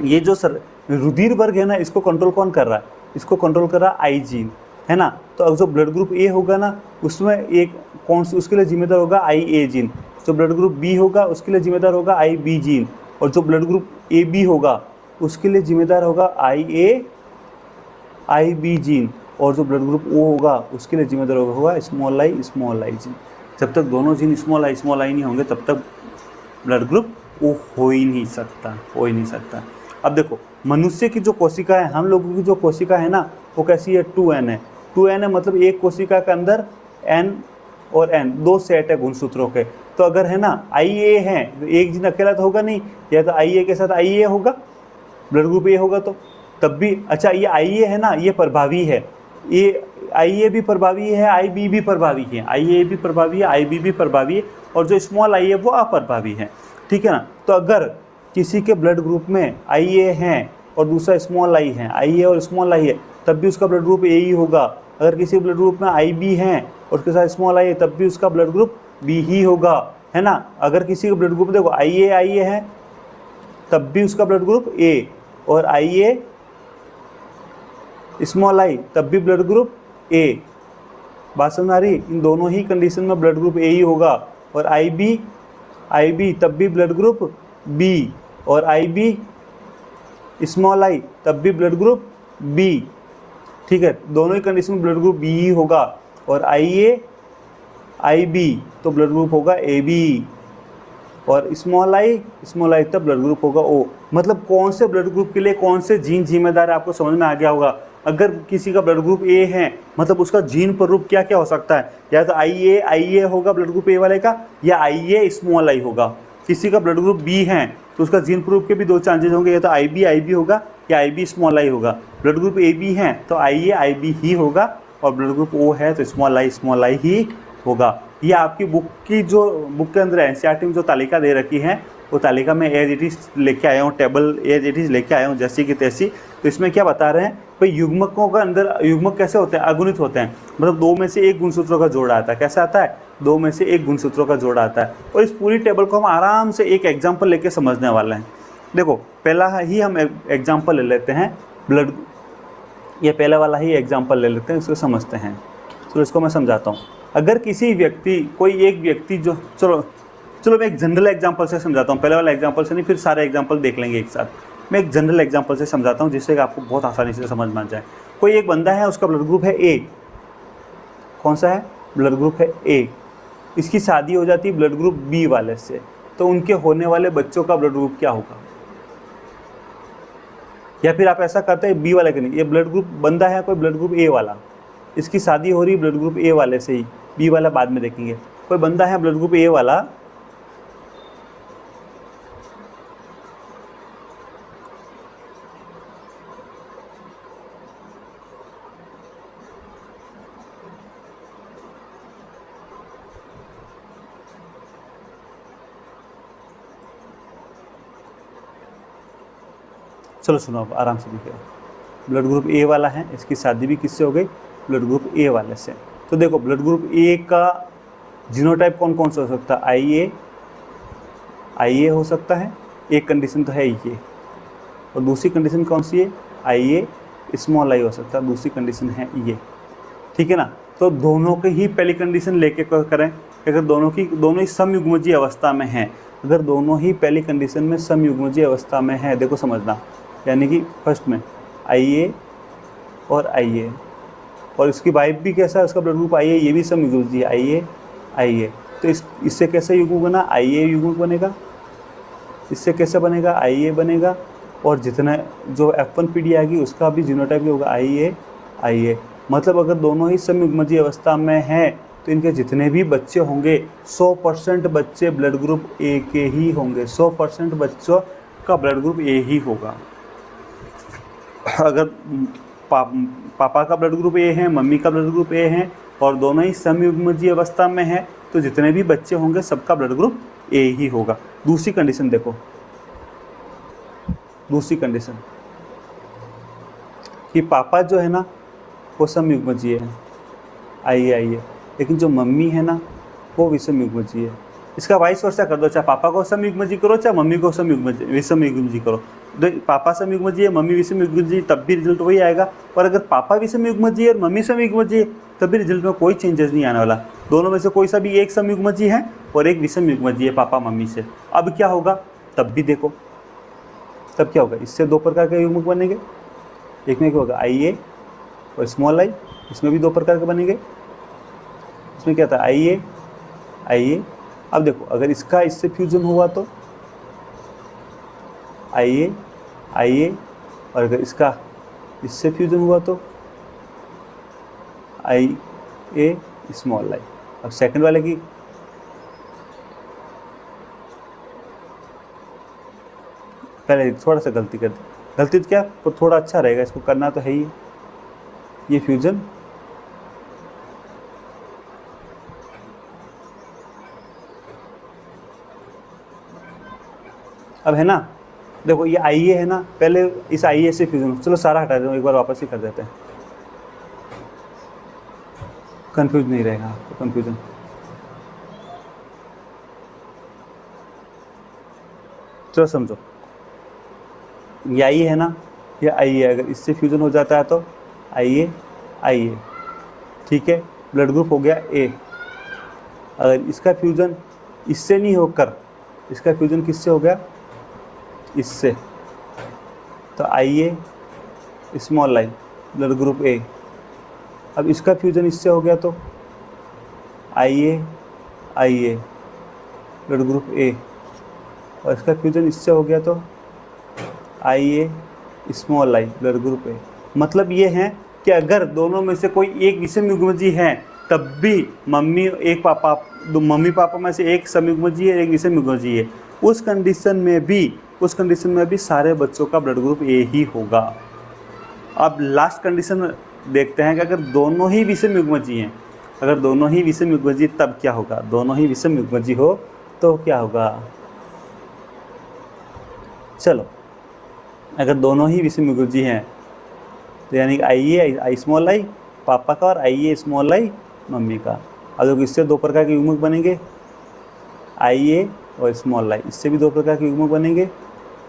ये जो रुधिर वर्ग है ना, इसको कंट्रोल कौन कर रहा है? इसको कंट्रोल कर रहा है आई जीन, है ना। तो अब जो ब्लड ग्रुप ए होगा ना, उसमें एक कौन सी उसके लिए जिम्मेदार होगा? आई ए जीन। जो ब्लड ग्रुप बी होगा उसके लिए जिम्मेदार होगा आई बी जीन, और जो ब्लड ग्रुप ए बी होगा उसके लिए जिम्मेदार होगा आई बी जीन, और जो ब्लड ग्रुप ओ होगा उसके लिए जिम्मेदार होगा स्मॉल आई जीन। जब तक दोनों जीन स्मॉल आई नहीं होंगे तब तक ब्लड ग्रुप ओ हो ही नहीं सकता। अब देखो, मनुष्य की जो कोशिका है, हम लोगों की जो कोशिका है ना, वो कैसी है? 2n है। 2n है मतलब एक कोशिका के अंदर n और n दो सेट है गुणसूत्रों के। तो अगर है ना IA है तो एक जीन अकेला तो होगा नहीं, या तो IA के साथ IA होगा, ब्लड ग्रुप ए होगा तो तब भी। अच्छा, ये IA है ना, ये प्रभावी है, ये IA भी प्रभावी है, IB भी प्रभावी है, IA भी प्रभावी है, IB भी प्रभावी है, और जो स्मॉल I है वो अप्रभावी है, ठीक है ना। तो अगर किसी के ब्लड ग्रुप में IA है और दूसरा स्मॉल I है, IA और स्मॉल I है, तब भी उसका ब्लड ग्रुप A ही होगा। अगर किसी ब्लड ग्रुप में IB है और उसके साथ स्मॉल I है, तब भी उसका ब्लड ग्रुप B ही होगा, है ना। अगर किसी का ब्लड ग्रुप देखो IA है तब भी उसका ब्लड ग्रुप A, और IA स्मॉल I तब भी ब्लड ग्रुप A। बात समझ आ रही? इन दोनों ही कंडीशन में ब्लड ग्रुप A ही होगा, और IB तब भी ब्लड ग्रुप B, और IB स्मॉल I तब भी ब्लड ग्रुप B, ठीक है। दोनों ही कंडीशन में ब्लड ग्रुप B ही होगा, और IB तो ब्लड ग्रुप होगा AB, और स्मॉल I तब ब्लड ग्रुप होगा O। मतलब कौन से ब्लड ग्रुप के लिए कौन से जीन जिम्मेदार है, आपको समझ में आ गया होगा। अगर किसी का ब्लड ग्रुप A है मतलब उसका जीन प्ररूप क्या क्या हो सकता है? या तो IA होगा ब्लड ग्रुप A वाले का, या IA स्मॉल I होगा। किसी का ब्लड ग्रुप B है तो उसका जीन प्ररूप के भी दो चांसेस होंगे, या तो IB होगा या IB स्मॉल I होगा। ब्लड ग्रुप AB है तो IB ही होगा, और ब्लड ग्रुप O है तो स्मॉल I ही होगा। ये आपकी बुक के अंदर एनसीईआरटी में जो तालिका दे रखी है, वो तालिका में एज इट इज लेके आया हूँ, टेबल एज इट इज लेके आया हूँ जैसी की तैसी। तो इसमें क्या बता रहे हैं भाई, युग्मकों का अंदर युग्मक कैसे होते हैं? अगुणित होते हैं, मतलब दो में से एक गुणसूत्रों का जोड़ आता है। कैसे आता है? दो में से एक गुणसूत्रों का जोड़ आता है। और इस पूरी टेबल को हम आराम से एक एग्जाम्पल लेके समझने वाले हैं। देखो, पहला ही हम एग्जाम्पल ले लेते हैं ब्लड, ये पहला वाला ही एग्जाम्पल ले लेते हैं, इसको समझते हैं। तो इसको मैं समझाता हूँ। अगर किसी व्यक्ति, कोई एक व्यक्ति जो, चलो मैं एक जनरल एग्जांपल से समझाता हूँ, पहले वाला एग्जांपल से नहीं, फिर सारे एग्जांपल देख लेंगे एक साथ। मैं एक जनरल एग्जांपल से समझाता हूँ जिससे आपको बहुत आसानी से समझ में आ जाए। कोई एक बंदा है, उसका ब्लड ग्रुप है ए। कौन सा है? ब्लड ग्रुप है ए। इसकी शादी हो जाती है ब्लड ग्रुप बी वाले से, तो उनके होने वाले बच्चों का ब्लड ग्रुप क्या होगा? या फिर आप ऐसा करते हैं बी वाले के नहीं, ये ब्लड ग्रुप बंदा है कोई ब्लड ग्रुप ए वाला, इसकी शादी हो रही ब्लड ग्रुप ए वाले से ही, बी वाला बाद में देखेंगे। कोई बंदा है ब्लड ग्रुप ए वाला, चलो सुनो अब आराम से देखिए। ब्लड ग्रुप ए वाला है, इसकी शादी भी किससे हो गई? ब्लड ग्रुप ए वाले से। तो देखो, ब्लड ग्रुप ए का जीनोटाइप कौन कौन सा हो सकता है? IA हो सकता है, एक कंडीशन तो है ये, और दूसरी कंडीशन कौन सी है? IA स्मॉल I हो सकता है, दूसरी कंडीशन है ये, ठीक है ना। तो दोनों की ही पहली कंडीशन लेके करें, अगर दोनों ही समयुग्मजीय अवस्था में हैं, अगर दोनों ही पहली कंडीशन में समयुग्मजीय अवस्था में है, देखो समझना, यानी कि फर्स्ट में IA और IA, और इसकी वाइफ भी कैसा है? उसका ब्लड ग्रुप IA, ये भी समयुग्मजीय है, IA। तो इससे कैसे युग्म बना? IA युग्म बनेगा। इससे कैसे बनेगा? IA बनेगा। और जितना जो F1 पीढ़ी आएगी उसका भी जीनोटाइप भी होगा IA। मतलब अगर दोनों ही समयुग्मजीय अवस्था में हैं तो इनके जितने भी बच्चे होंगे 100% बच्चे ब्लड ग्रुप A के ही होंगे। 100% बच्चों का ब्लड ग्रुप A ही होगा। अगर पापा का ब्लड ग्रुप A है, मम्मी का ब्लड ग्रुप A है, और दोनों ही समयुग्मजीय अवस्था में है, तो जितने भी बच्चे होंगे सबका ब्लड ग्रुप ए ही होगा। दूसरी कंडीशन देखो, दूसरी कंडीशन कि पापा जो है ना वो समयुग्मजीय है, आइए, लेकिन जो मम्मी है ना वो विषमयुग्मजीय है। इसका वाइस वर्सा कर दो, चाहे पापा को समयुग्मजी करो चाहे मम्मी को विषमयुग्मजी करो। पापा समयुग्मजी है, मम्मी विषमयुग्मजी, तब भी रिजल्ट वही आएगा। और अगर पापा विषमयुग्मजी है और मम्मी समयुग्मजी है तब भी रिजल्ट में कोई चेंजेस नहीं आने वाला। दोनों में से कोई सा भी एक समयुग्मजी है और एक विषमयुग्मजी है पापा मम्मी से। अब क्या होगा, तब भी देखो, तब क्या होगा, इससे दो प्रकार के युग्मक बनेंगे। एक में क्या होगा, IA और स्मॉल आई, इसमें भी दो प्रकार के बनेंगे। इसमें क्या था, IA। अब देखो अगर इसका इससे फ्यूजन हुआ तो IA, और अगर इसका इससे फ्यूजन हुआ तो IA स्मॉल आई। अब सेकंड वाले की पहले थोड़ा सा गलती कर दी, गलती तो क्या, तो थोड़ा अच्छा रहेगा, इसको करना तो है ही। ये फ्यूजन अब है ना, देखो ये IA है ना, पहले इस IA से फ्यूजन, चलो सारा हटा दें, एक बार वापस ही कर देते हैं, कंफ्यूज नहीं रहेगा आपको, कंफ्यूजन। चलो समझो, ये IA है ना, ये IA है, अगर इससे फ्यूजन हो जाता है तो IA, ठीक है, ब्लड ग्रुप हो गया A। अगर इसका फ्यूजन इससे नहीं होकर, इसका फ्यूजन किससे हो गया, इससे, तो IA small I, blood group A। अब इसका फ्यूजन इससे हो गया तो IA ब्लड ग्रुप A, और इसका फ्यूजन इससे हो गया तो IA small I, blood group A। मतलब ये है कि अगर दोनों में से कोई एक विषमयुग्मजी है तब भी मम्मी पापा में से एक समयुग्मजी है, एक विषमयुग्मजी है, उस कंडीशन में भी सारे बच्चों का ब्लड ग्रुप A ही होगा। अब लास्ट कंडीशन देखते हैं कि अगर दोनों ही विषमयुग्मजी हैं, अगर दोनों ही विषमयुग्मजी तब क्या होगा, दोनों ही विषमयुग्मजी हो तो क्या होगा। चलो अगर दोनों ही विषमयुग्मजी हैं तो यानी IA स्मॉल आई पापा का और IA स्मॉल आई मम्मी का। अब देखो इससे दो प्रकार के युग्मक बनेंगे, IA और स्मॉल आई, इससे भी दो प्रकार के युग्मक बनेंगे,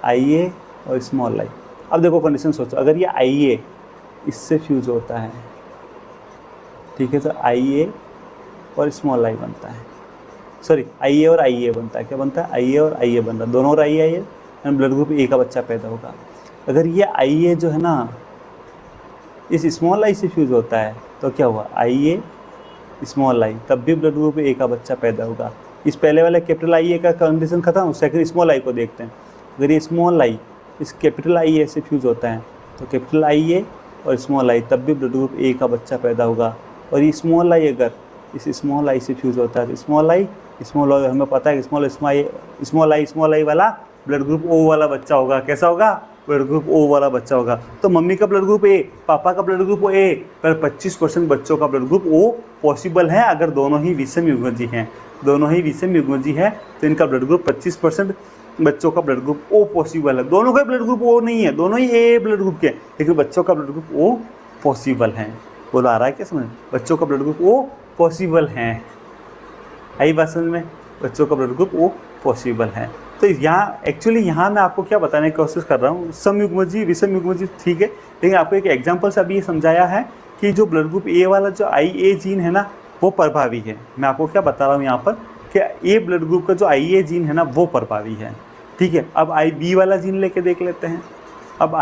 IA और स्मॉल आई। अब देखो कंडीशन सोचो, अगर ये IA इससे फ्यूज होता है, ठीक है, तो IA और स्मॉल आई बनता है, सॉरी IA और IA बनता है, क्या बनता है, IA और IA बन रहा है, दोनों और IA ब्लड ग्रुप A का बच्चा पैदा होगा। अगर ये IA जो है ना इस स्मॉल आई से फ्यूज होता है तो क्या हुआ, IA स्मॉल आई, तब भी ब्लड ग्रुप A का बच्चा पैदा होगा। इस पहले वाले कैपिटल IA का कंडीशन खत्म, सेकंड स्मॉल आई को देखते हैं। अगर ये स्मॉल आई इस कैपिटल IA से फ्यूज होता है तो कैपिटल IA और स्मॉल आई, तब भी ब्लड ग्रुप A का बच्चा पैदा होगा। और ये स्मॉल आई अगर इस स्मॉल आई से फ्यूज होता है तो स्मॉल आई हमें पता है कि स्मॉल आई वाला ब्लड ग्रुप O वाला बच्चा होगा। कैसा होगा, ब्लड ग्रुप O वाला बच्चा होगा। तो मम्मी का ब्लड ग्रुप A, पापा का ब्लड ग्रुप A, पर 25% बच्चों का ब्लड ग्रुप O पॉसिबल है अगर दोनों ही विषमयुग्मजी हैं। दोनों ही विषमयुग्मजी हैं तो इनका ब्लड ग्रुप 25% बच्चों का ब्लड ग्रुप O पॉसिबल है। दोनों का ब्लड ग्रुप O नहीं है, दोनों ही A ब्लड ग्रुप के, लेकिन बच्चों का ब्लड ग्रुप O पॉसिबल है। बोला आ रहा है क्या समझ, बच्चों का ब्लड ग्रुप O पॉसिबल है, आई बात समझ में, बच्चों का ब्लड ग्रुप O पॉसिबल है। तो यहाँ एक्चुअली यहाँ मैं आपको क्या बताने की कोशिश कर रहा हूँ, समयुग्मजी विषमयुग्मजी ठीक है, लेकिन आपको एक एग्जांपल से अभी ये समझाया है कि जो ब्लड ग्रुप A वाला जो IA जीन है ना वो प्रभावी है। मैं आपको क्या बता रहा हूँ यहाँ पर कि A ब्लड ग्रुप का जो IA जीन है ना वो प्रभावी है, ठीक है। अब B वाला जीन लेके देख लेते हैं। अब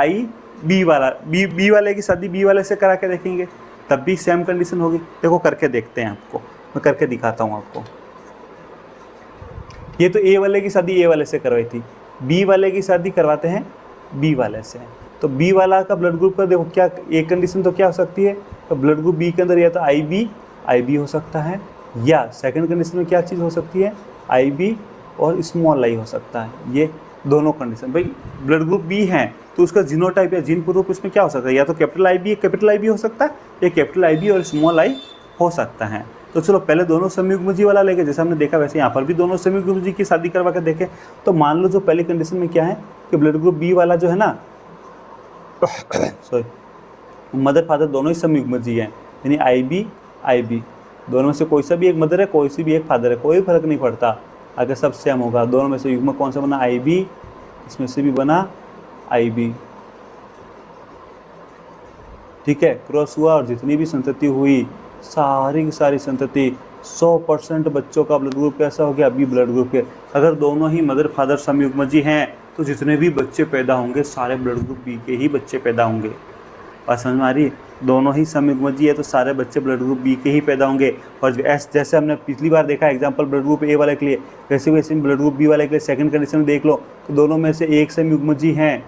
B वाले की शादी B वाले से करा के देखेंगे तब भी सेम कंडीशन होगी। देखो करके देखते हैं, आपको मैं करके दिखाता हूँ आपको। ये तो A वाले की शादी A वाले से करवाई थी, B वाले की शादी करवाते हैं B वाले से। तो B वाला का ब्लड ग्रुप का देखो क्या एक कंडीशन तो क्या हो सकती है, तो ब्लड ग्रुप B के अंदर या तो IB हो सकता है, या सेकंड कंडीशन में क्या चीज़ हो सकती है, IB और स्मॉल आई हो सकता है। ये दोनों कंडीशन, भाई ब्लड ग्रुप B है तो उसका जीनोटाइप या जीन रूप इसमें क्या हो सकता है, या तो कैपिटल IB हो सकता है या कैपिटल IB और स्मॉल आई हो सकता है। तो चलो पहले दोनों संयुग्मजी वाला लेके, जैसे हमने देखा वैसे यहाँ पर भी दोनों संयुग्मजी की शादी करवा के देखें। तो मान लो जो पहली कंडीशन में क्या है कि ब्लड ग्रुप बी वाला जो है ना सॉरी, मदर फादर दोनों ही संयुग्मजी हैं, यानी आई बी दोनों में से कोई सा भी एक मदर है, कोई सी भी एक फादर है, कोई फर्क नहीं पड़ता, अगर सब सेम होगा। दोनों में से युग्म कौन सा बना, आई बी, इसमें से भी बना आई बी, ठीक है, क्रॉस हुआ और जितनी भी संतति हुई सारी की सारी संतति 100% बच्चों का ब्लड ग्रुप कैसा हो गया, बी ब्लड ग्रुप के। अगर दोनों ही मदर फादर संयुग्मजी हैं तो जितने भी बच्चे पैदा होंगे सारे ब्लड ग्रुप बी के ही बच्चे पैदा होंगे। बात समझ में आ रही है? दोनों ही संयुग्मजी है तो सारे बच्चे ब्लड ग्रुप बी के ही पैदा होंगे। और जैसे हमने पिछली बार देखा एग्जांपल ब्लड ग्रुप ए वाले के लिए, वैसे वैसे ब्लड ग्रुप बी वाले के लिए सेकंड कंडीशन में देख लो तो दोनों में से एक संयुग्मजी हैं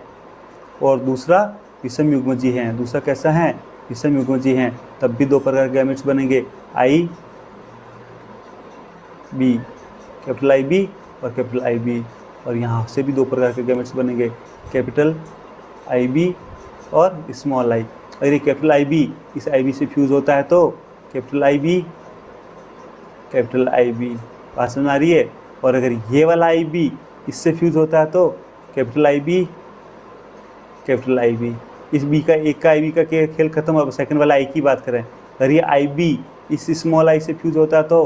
और दूसरा विषम युग्मजी हैं। दूसरा कैसा है, विषम युग्मजी हैं, तब भी दो प्रकार के गैमेट्स बनेंगे, आई बी, कैपिटल आई बी और कैपिटल आई बी। और यहाँ से भी दो प्रकार के गैमेट्स बनेंगे, कैपिटल आई बी और स्मॉल आई। अगर ये कैपिटल आई बी इस आई बी से फ्यूज़ होता है तो capital I B, capital I B. बात समझ आ रही है? और अगर ये वाला आई बी इससे फ्यूज़ होता है तो capital I B, capital I B. इस बी का एक का आई बी का खेल खत्म। अब सेकंड वाला आई की बात करें, अगर ये आई बी इस स्मॉल आई से फ्यूज़ होता है तो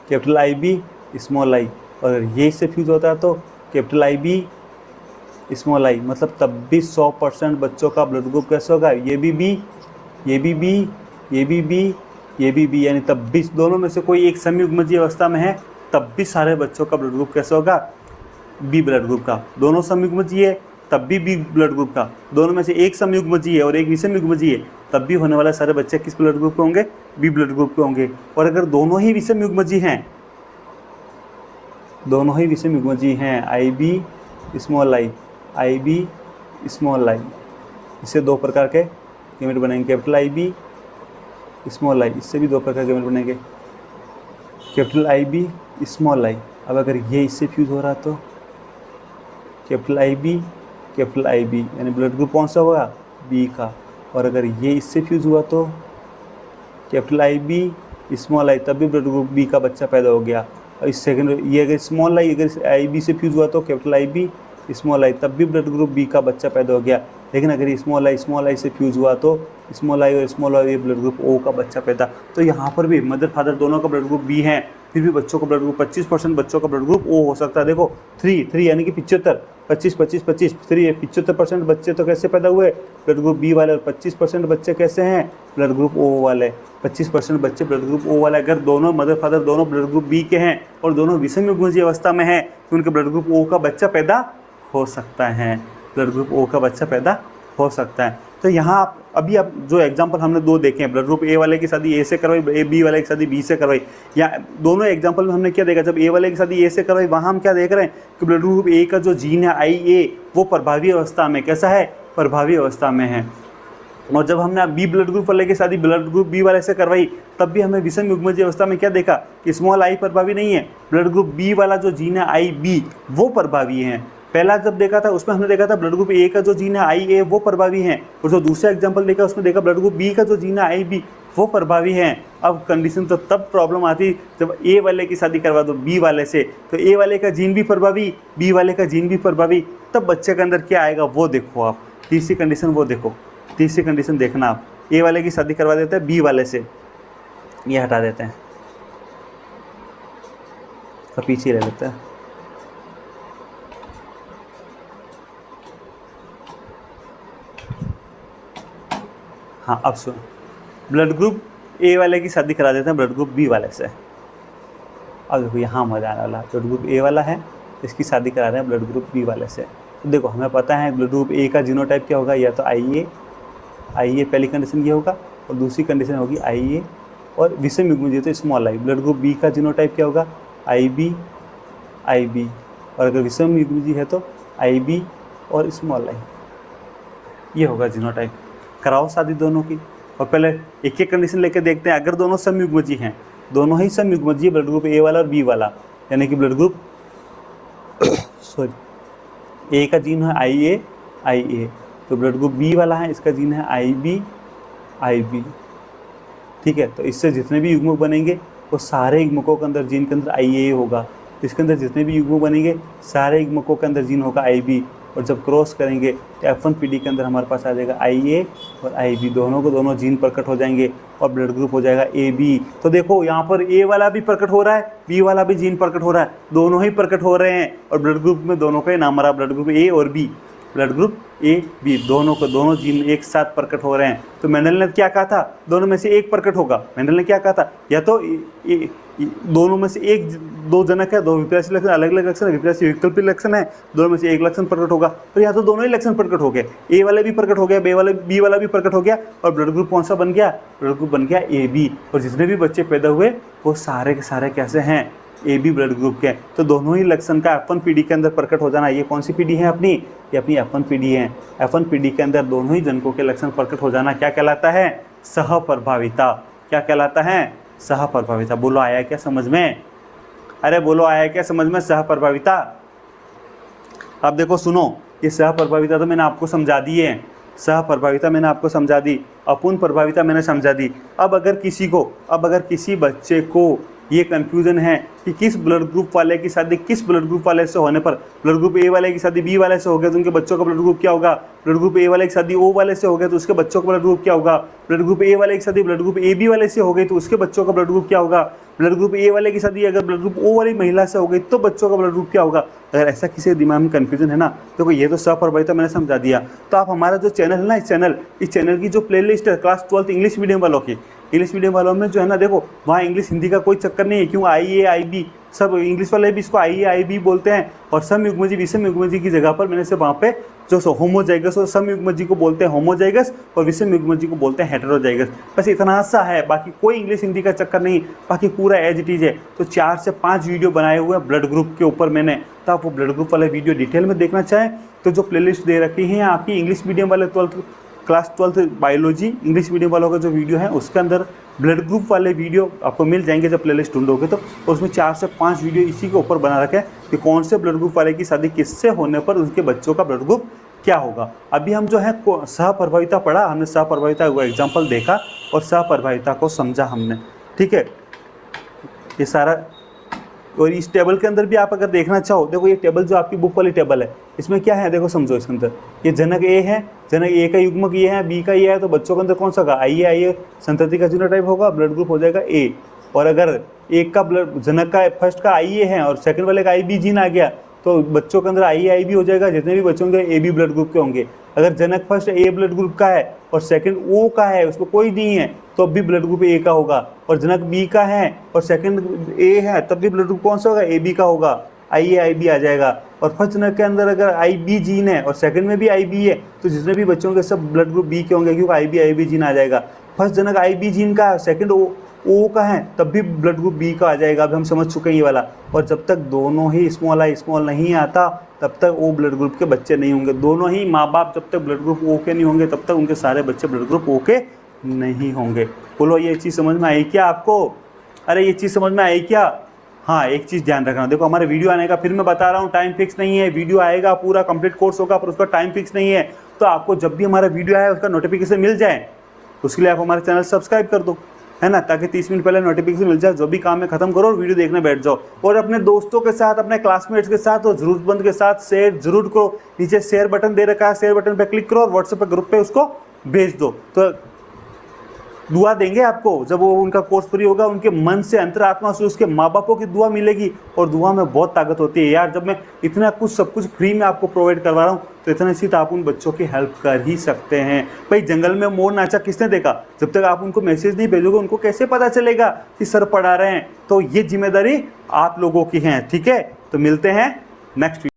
capital I B small I, और अगर ये इससे फ्यूज़ होता है तो capital I B small I. मतलब तब भी 100% बच्चों का ब्लड ग्रुप कैसे होगा, ये भी बी, ये भी बी, ये भी बी, ये भी बी, यानी तब भी दोनों में से कोई एक संयुग्मजी अवस्था में है तब भी सारे बच्चों का ब्लड ग्रुप कैसे होगा, बी ब्लड ग्रुप का। दोनों संयुग्मजी है तब भी बी ब्लड ग्रुप का। दोनों में से एक संयुग्मजी है और एक विषम युग्मजी है तब भी होने वाले सारे बच्चे किस ब्लड ग्रुप के होंगे, बी ब्लड ग्रुप के होंगे। और अगर दोनों ही विषम युग्मजी हैं, दोनों ही विषम युग्मजी हैं, I B small I, I B small I, इससे दो प्रकार के गैमेट बनेंगे, capital I B small I, इससे भी दो प्रकार के गैमेट बनेंगे, capital I B small I. अब अगर ये इससे फ्यूज़ हो रहा तो capital I B, capital I B, यानी ब्लड ग्रुप कौन सा होगा, बी का। और अगर ये इससे फ्यूज़ हुआ तो capital I B small I, तब भी ब्लड ग्रुप बी का बच्चा पैदा हो गया। और इस सेकंड ये अगर स्मॉल आई अगर आई बी से फ्यूज़ हुआ तो capital I B small I, तब भी ब्लड ग्रुप बी का बच्चा पैदा हो गया। लेकिन अगर स्मॉल आई से फ्यूज़ हुआ तो स्मॉल आई और small I blood group O का बच्चा पैदा। तो यहाँ पर भी मदर फादर दोनों का ब्लड ग्रुप बी है, फिर भी बच्चों का ब्लड ग्रुप 25% बच्चों का ब्लड ग्रुप ओ हो सकता है। देखो 3 यानी कि 75, 25 25 25 3 75% बच्चे तो कैसे पैदा हुए, ब्लड ग्रुप बी वाले, और 25% बच्चे कैसे हैं, ब्लड ग्रुप ओ वाले। 25% बच्चे ब्लड ग्रुप ओ वाले। अगर दोनों मदर फादर दोनों ब्लड ग्रुप बी के हैं और दोनों विषम युग्मजीय अवस्था में हैं तो उनके ब्लड ग्रुप ओ का बच्चा पैदा हो सकता है, ब्लड ग्रुप ओ का बच्चा पैदा हो सकता है। तो यहाँ अभी आप जो एग्जांपल हमने दो देखे हैं, ब्लड ग्रुप ए वाले की शादी ए से करवाई, ए बी वाले की शादी बी से करवाई, या दोनों एग्जांपल में हमने क्या देखा, जब ए वाले की शादी ए से करवाई वहाँ हम क्या देख रहे हैं कि ब्लड ग्रुप ए का जो जीन है आई ए वो प्रभावी अवस्था में कैसा है, प्रभावी अवस्था में है। और जब हमने बी ब्लड ग्रुप वाले की शादी ब्लड ग्रुप बी वाले से करवाई तब भी हमें विषम युग्मजीय अवस्था में क्या देखा कि स्मॉल आई प्रभावी नहीं है, ब्लड ग्रुप बी वाला जो जीन है आई बी वो प्रभावी है। पहला जब देखा था उसमें हमने देखा था ब्लड ग्रुप ए का जो जीन है आई ए वो प्रभावी है, और जो दूसरा एग्जांपल देखा उसमें देखा ब्लड ग्रुप बी का जो जीन है आई बी वो प्रभावी है। अब कंडीशन तो तब प्रॉब्लम आती जब ए वाले की शादी करवा दो बी वाले से, तो ए वाले का जीन भी प्रभावी, बी वाले का जीन भी प्रभावी, तब बच्चे के अंदर क्या आएगा वो देखो आप। तीसरी कंडीशन वो देखो, तीसरी कंडीशन देखना आप, ए वाले की शादी करवा देते हैं बी वाले से, ये हटा देते हैं और पीछे ले लेते हैं। हाँ अब सुन, ब्लड ग्रुप ए वाले की शादी करा देते हैं ब्लड ग्रुप बी वाले से। अब देखो यहाँ मजा आने वाला, ब्लड ग्रुप ए वाला है इसकी शादी करा रहे हैं ब्लड ग्रुप बी वाले से। तो देखो हमें पता है ब्लड ग्रुप ए का जीनोटाइप क्या होगा, या तो आई ए पहली कंडीशन ये होगा, और दूसरी कंडीशन होगी आई ए और विषम युग्मजीय तो small I. Blood group B का जीनोटाइप क्या होगा, आई बी, और अगर विषम युग्मजीय है तो आई बी और स्मॉल आई, ये होगा जीनोटाइप। कराओ शादी दोनों की, और पहले एक एक कंडीशन लेके देखते हैं। अगर दोनों समयुग्मजी हैं, दोनों ही समयुग्मजी ब्लड ग्रुप ए वाला और बी वाला, यानी कि ब्लड ग्रुप सॉरी ए का जीन है आई ए, तो ब्लड ग्रुप बी वाला है इसका जीन है आई बी, ठीक है। तो इससे जितने भी युग्मक बनेंगे वो सारे युग्मकों के अंदर जीन के अंदर IA होगा। इसके अंदर जितने भी युग्मक बनेंगे सारे युग्मकों के अंदर जीन होगा IB, और जब क्रॉस करेंगे तो F1PD के अंदर हमारे पास आ जाएगा IA और IB, दोनों को दोनों जीन प्रकट हो जाएंगे और ब्लड ग्रुप हो जाएगा AB। तो देखो यहाँ पर A वाला भी प्रकट हो रहा है, B वाला भी जीन प्रकट हो रहा है, दोनों ही प्रकट हो रहे हैं और ब्लड ग्रुप में दोनों का ही नाम आ रहा है, ब्लड ग्रुप A और B, ब्लड ग्रुप AB, दोनों को दोनों जीन एक साथ प्रकट हो रहे हैं। तो मेंडल ने क्या कहा था, दोनों में से एक प्रकट होगा। मेंडल ने क्या कहा था, या तो दोनों में से एक, दो जनक है, दो विपरीत लक्षण, अलग अलग लक्षण, विपरीत वैकल्पिक लक्षण है, दोनों में से एक लक्षण प्रकट होगा। तो या तो दोनों ही लक्षण प्रकट हो गए, A वाले भी प्रकट हो गया, B वाला भी प्रकट हो गया, और ब्लड ग्रुप कौन सा बन गया, ब्लड ग्रुप बन गया AB। और जितने भी बच्चे पैदा हुए वो सारे के सारे कैसे हैं, AB ब्लड ग्रुप के। तो दोनों ही लक्षण का F1PD के अंदर प्रकट हो जाना। ये कौन सी पीढ़ी है अपनी, ये अपनी F1PD है। F1PD के अंदर दोनों ही जनकों के लक्षण प्रकट हो जाना क्या कहलाता है, सहप्रभाविता। क्या कहलाता है, सहप्रभाविता। बोलो आया क्या समझ में, अरे बोलो आया क्या समझ में, सहप्रभाविता। अब देखो सुनो, ये सहप्रभाविता तो मैंने आपको समझा दी है, सहप्रभाविता मैंने आपको समझा दी, अपूर्ण प्रभाविता मैंने समझा दी। अब अगर किसी बच्चे को ये कन्फ्यूजन है कि किस ब्लड ग्रुप वाले की शादी किस ब्लड ग्रुप वाले से होने पर, ब्लड ग्रुप A वाले की शादी B वाले से हो गया तो उनके बच्चों का ब्लड ग्रुप क्या होगा, ब्लड ग्रुप A वाले की शादी O वाले से हो गया तो उसके बच्चों का ब्लड ग्रुप क्या होगा, ब्लड ग्रुप A वाले की शादी ब्लड ग्रुप AB वाले से हो गई तो उसके बच्चों का ब्लड ग्रुप क्या होगा, ब्लड ग्रुप A वाले की शादी अगर ब्लड ग्रुप O वाली महिला से हो गई तो बच्चों का ब्लड ग्रुप क्या होगा। अगर ऐसा किसी दिमाग में कन्फ्यूजन है ना, देखो ये तो सहप्रभाविता मैंने समझा दिया। तो आप हमारा जो चैनल है ना, इस चैनल की जो प्लेलिस्ट है क्लास 12 इंग्लिश मीडियम वालों की, इंग्लिश मीडियम वालों में जो है ना, देखो वहाँ इंग्लिश हिंदी का कोई चक्कर नहीं है। क्यों, IA IB सब इंग्लिश वाले भी इसको IA IB बोलते हैं, और सम युग्मजी विषम युग्मजी की जगह पर मैंने से वहाँ पे जो होमोजाइगस और सम युग्मजी को बोलते हैं होमोजाइगस और विषम युग्मजी को बोलते हैं हेटेरोजाइगस। बस इतना सा है, बाकी कोई इंग्लिश हिंदी का चक्कर नहीं, बाकी पूरा एज इट इज है। तो 4 से 5 वीडियो बनाए हुए हैं ब्लड ग्रुप के ऊपर मैंने, तो आप वो ब्लड ग्रुप वाले वीडियो डिटेल में देखना चाहें तो जो प्लेलिस्ट दे रखी है आपकी इंग्लिश मीडियम वाले क्लास 12 बायोलॉजी इंग्लिश मीडियम वालों का जो वीडियो है उसके अंदर ब्लड ग्रुप वाले वीडियो आपको मिल जाएंगे जब प्लेलिस्ट ढूंढोगे तो। और उसमें 4 से 5 वीडियो इसी के ऊपर बना रखे हैं कि कौन से ब्लड ग्रुप वाले की शादी किससे होने पर उनके बच्चों का ब्लड ग्रुप क्या होगा। अभी हम जो है सहप्रभाविता पढ़ा, हमने सहप्रभाविता को एग्जाम्पल देखा और सहप्रभाविता को समझा हमने, ठीक है। ये सारा, और इस टेबल के अंदर भी आप अगर देखना चाहो, देखो ये टेबल जो आपकी बुक वाली टेबल है इसमें क्या है, देखो समझो। इसके अंदर ये जनक A है, जनक A का युग्मक ये है, B का ये है, तो बच्चों के अंदर कौन सा होगा, IA संतति का जीनोटाइप होगा, ब्लड ग्रुप हो जाएगा A। और अगर एक का ब्लड जनक का फर्स्ट का IA है और सेकंड वाले का IB जीन आ गया तो बच्चों के अंदर IA IB हो जाएगा, जितने भी बच्चों के AB ब्लड ग्रुप के होंगे। अगर जनक फर्स्ट A ब्लड ग्रुप का है और सेकंड O का है, उसको कोई नहीं है तो अब भी ब्लड ग्रुप A का होगा। और जनक B का है और सेकंड A है तब भी ब्लड ग्रुप कौन सा होगा, AB का होगा, IA IB आ जाएगा। और फर्स्ट जनक के अंदर अगर IB जीन है और सेकंड में भी IB है तो जितने भी बच्चों के सब ब्लड ग्रुप B के होंगे क्योंकि IB जीन आ जाएगा। फर्स्ट जनक IB जीन का है, सेकंड O का है तब भी ब्लड ग्रुप B का आ जाएगा। अब हम समझ चुके हैं ये वाला। और जब तक दोनों ही स्मॉल आई स्मॉल नहीं आता तब तक O ब्लड ग्रुप के बच्चे नहीं होंगे। दोनों ही माँ बाप जब तक ब्लड ग्रुप O के नहीं होंगे तब तक उनके सारे बच्चे ब्लड ग्रुप O के नहीं होंगे। बोलो ये चीज़ समझ में आई क्या आपको, अरे ये चीज़ समझ में आई क्या। हाँ एक चीज़ ध्यान रखना, देखो हमारे वीडियो आने का फिर मैं बता रहा हूँ टाइम फिक्स नहीं है। वीडियो आएगा पूरा कंप्लीट कोर्स होगा पर उसका टाइम फिक्स नहीं है। तो आपको जब भी हमारा वीडियो आए उसका नोटिफिकेशन मिल जाए उसके लिए आप हमारे चैनल सब्सक्राइब कर दो, है ना, ताकि 30 मिनट पहले नोटिफिकेशन मिल जाए। जो भी काम है खत्म करो और वीडियो देखने बैठ जाओ। और अपने दोस्तों के साथ, अपने क्लासमेट्स के साथ और ज़रूरतमंद के साथ शेयर जरूर करो। नीचे शेयर बटन दे रखा है, शेयर बटन पे क्लिक करो और व्हाट्सएप पे ग्रुप पे उसको भेज दो। तो दुआ देंगे आपको जब वो उनका कोर्स फ्री होगा, उनके मन से अंतरात्मा से उसके माँ बापों की दुआ मिलेगी। और दुआ में बहुत ताकत होती है यार। जब मैं इतना कुछ सब कुछ फ्री में आपको प्रोवाइड करवा रहा हूँ तो इतना सी तो आप उन बच्चों की हेल्प कर ही सकते हैं। भाई जंगल में मोर नाचा किसने देखा, जब तक आप उनको मैसेज नहीं भेजोगे उनको कैसे पता चलेगा कि सर पढ़ा रहे हैं। तो ये जिम्मेदारी आप लोगों की है, ठीक है। तो मिलते हैं नेक्स्ट